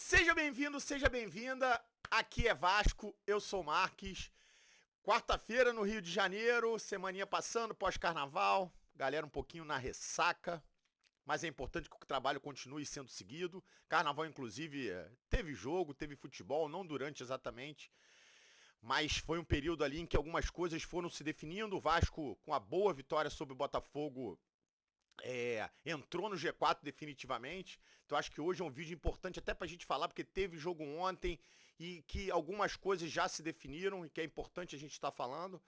Seja bem-vindo, seja bem-vinda. Aqui é Vasco, eu sou Marques. Quarta-feira no Rio de Janeiro, semaninha passando, pós-carnaval. Galera um pouquinho na ressaca, mas é importante que o trabalho continue sendo seguido. Carnaval, inclusive, teve jogo, teve futebol, não durante exatamente, mas foi um período ali em que algumas coisas foram se definindo. O Vasco, com a boa vitória sobre o Botafogo, entrou no G4 definitivamente. Então acho que hoje é um vídeo importante até pra gente falar, porque teve jogo ontem e que algumas coisas já se definiram e que é importante a gente estar falando.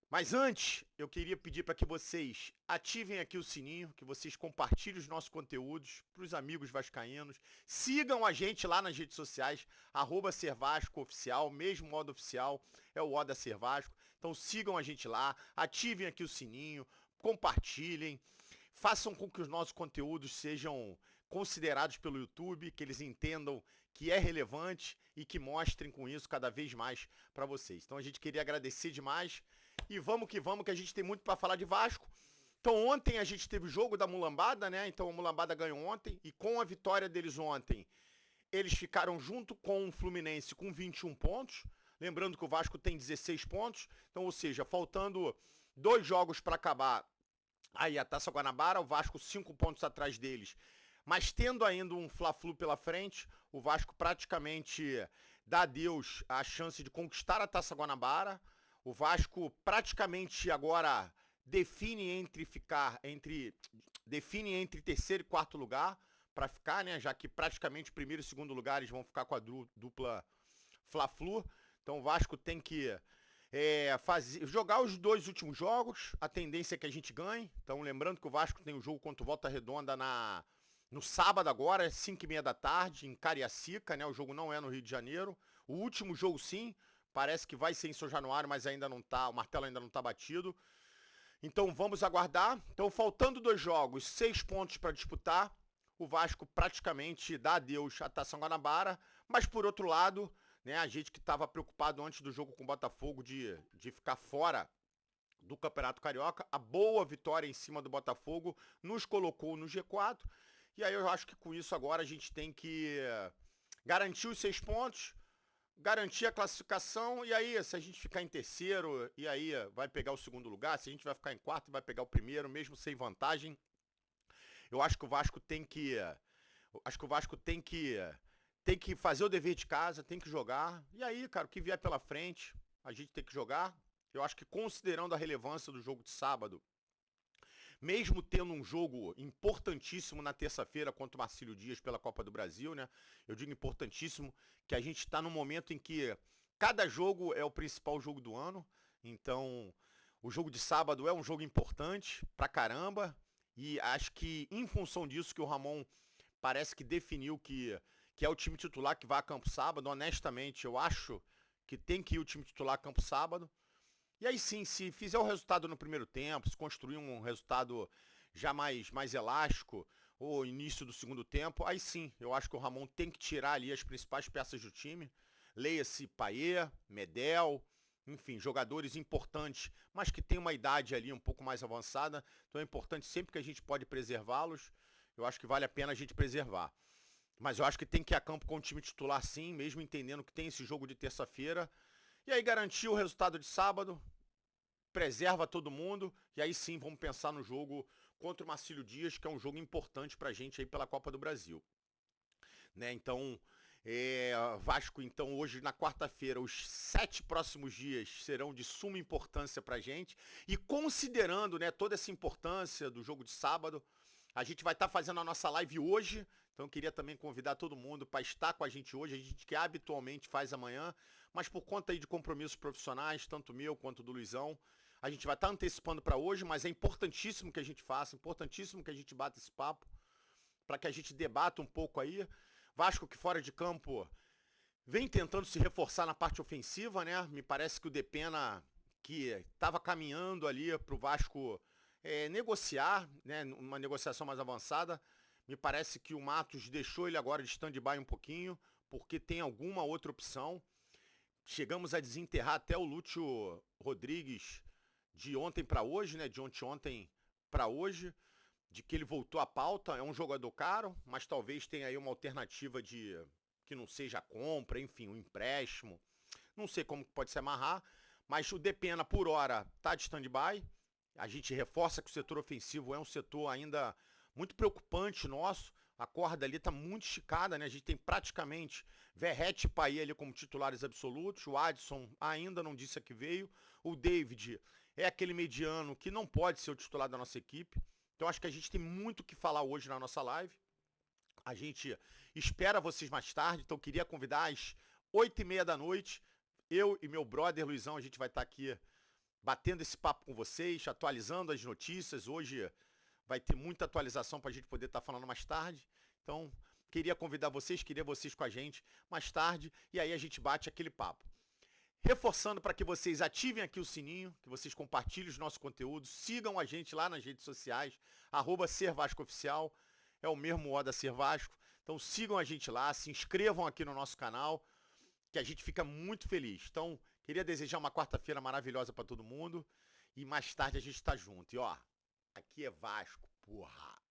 Mas antes, eu queria pedir para que vocês ativem aqui o sininho, que vocês compartilhem os nossos conteúdos para os amigos vascaínos. Sigam a gente lá nas redes sociais, @SerVascoOficial, mesmo modo oficial, é o Oda Ser Vasco. Então sigam a gente lá, ativem aqui o sininho, compartilhem, façam com que os nossos conteúdos sejam considerados pelo YouTube, que eles entendam que é relevante e que mostrem com isso cada vez mais para vocês. Então a gente queria agradecer demais. E vamos, que a gente tem muito para falar de Vasco. Então ontem a gente teve o jogo da Mulambada, né? Então a Mulambada ganhou ontem. E com a vitória deles ontem, eles ficaram junto com o Fluminense com 21 pontos. Lembrando que o Vasco tem 16 pontos. Então, ou seja, faltando 2 jogos para acabar aí a Taça Guanabara, o Vasco 5 pontos atrás deles. Mas tendo ainda um Fla-Flu pela frente, o Vasco praticamente dá adeus à chance de conquistar a Taça Guanabara. O Vasco praticamente agora define entre terceiro e quarto lugar para ficar, né? Já que praticamente primeiro e segundo lugar eles vão ficar com a dupla Fla-Flu. Então o Vasco tem que jogar os 2 últimos jogos. A tendência é que a gente ganhe. Então lembrando que o Vasco tem o jogo contra o Volta Redonda no sábado agora, 5h30 da tarde, em Cariacica, né? O jogo não é no Rio de Janeiro. O último jogo sim. Parece que vai ser em São Januário, mas ainda não tá, o martelo ainda não tá batido. Então vamos aguardar. Então faltando 2 jogos, 6 pontos para disputar. O Vasco praticamente dá adeus à Taça Guanabara. Mas por outro lado, né, a gente que estava preocupado antes do jogo com o Botafogo de ficar fora do Campeonato Carioca, a boa vitória em cima do Botafogo nos colocou no G4. E aí eu acho que com isso agora a gente tem que garantir os 6 pontos, garantir a classificação, e aí se a gente ficar em terceiro, e aí vai pegar o segundo lugar, se a gente vai ficar em quarto, vai pegar o primeiro, mesmo sem vantagem. Eu acho que o Vasco tem que tem que fazer o dever de casa, tem que jogar. E aí, cara, o que vier pela frente, a gente tem que jogar. Eu acho que considerando a relevância do jogo de sábado, mesmo tendo um jogo importantíssimo na terça-feira contra o Marcílio Dias pela Copa do Brasil, né? Eu digo importantíssimo, que a gente está num momento em que cada jogo é o principal jogo do ano. Então, o jogo de sábado é um jogo importante pra caramba. E acho que em função disso que o Ramon parece que definiu que é o time titular que vai a campo sábado. Honestamente, eu acho que tem que ir o time titular a campo sábado. E aí sim, se fizer o resultado no primeiro tempo, se construir um resultado já mais elástico, ou início do segundo tempo, aí sim, eu acho que o Ramon tem que tirar ali as principais peças do time. Leia-se Payet, Medel, enfim, jogadores importantes, mas que tem uma idade ali um pouco mais avançada. Então é importante sempre que a gente pode preservá-los, eu acho que vale a pena a gente preservar. Mas eu acho que tem que ir a campo com o time titular sim, mesmo entendendo que tem esse jogo de terça-feira. E aí garantir o resultado de sábado, preserva todo mundo, e aí sim vamos pensar no jogo contra o Marcílio Dias, que é um jogo importante pra gente aí pela Copa do Brasil. Né? Então, Vasco, então, hoje na quarta-feira, os 7 próximos dias serão de suma importância pra gente, e considerando, né, toda essa importância do jogo de sábado, a gente vai estar fazendo a nossa live hoje, então eu queria também convidar todo mundo para estar com a gente hoje, a gente que habitualmente faz amanhã, mas por conta aí de compromissos profissionais, tanto meu quanto do Luizão, a gente vai estar antecipando para hoje, mas é importantíssimo que a gente faça, importantíssimo que a gente bata esse papo, para que a gente debata um pouco aí. Vasco que fora de campo vem tentando se reforçar na parte ofensiva, né? Me parece que o Depena, que estava caminhando ali para o Vasco negociar, né? Uma negociação mais avançada, me parece que o Matos deixou ele agora de stand-by um pouquinho, porque tem alguma outra opção. Chegamos a desenterrar até o Lúcio Rodrigues de ontem para hoje, né? De ontem para hoje, de que ele voltou à pauta. É um jogador caro, mas talvez tenha aí uma alternativa de que não seja compra, enfim, um empréstimo. Não sei como pode se amarrar, mas o Depena por hora tá de stand-by. A gente reforça que o setor ofensivo é um setor ainda muito preocupante nosso. A corda ali tá muito esticada, né? A gente tem praticamente Verratti e Payet ali como titulares absolutos. O Adson ainda não disse a que veio. O David é aquele mediano que não pode ser o titular da nossa equipe. Então acho que a gente tem muito o que falar hoje na nossa live. A gente espera vocês mais tarde, então queria convidar às 8h30 da noite. Eu e meu brother Luizão, a gente vai estar aqui batendo esse papo com vocês, atualizando as notícias. Hoje vai ter muita atualização para a gente poder estar falando mais tarde. Então, queria convidar vocês, queria vocês com a gente mais tarde. E aí a gente bate aquele papo. Reforçando para que vocês ativem aqui o sininho, que vocês compartilhem os nossos conteúdos, sigam a gente lá nas redes sociais, @SerVascoOficial, é o mesmo O da Ser Vasco. Então sigam a gente lá, se inscrevam aqui no nosso canal, que a gente fica muito feliz. Então, queria desejar uma quarta-feira maravilhosa para todo mundo e mais tarde a gente tá junto. E ó, aqui é Vasco, porra!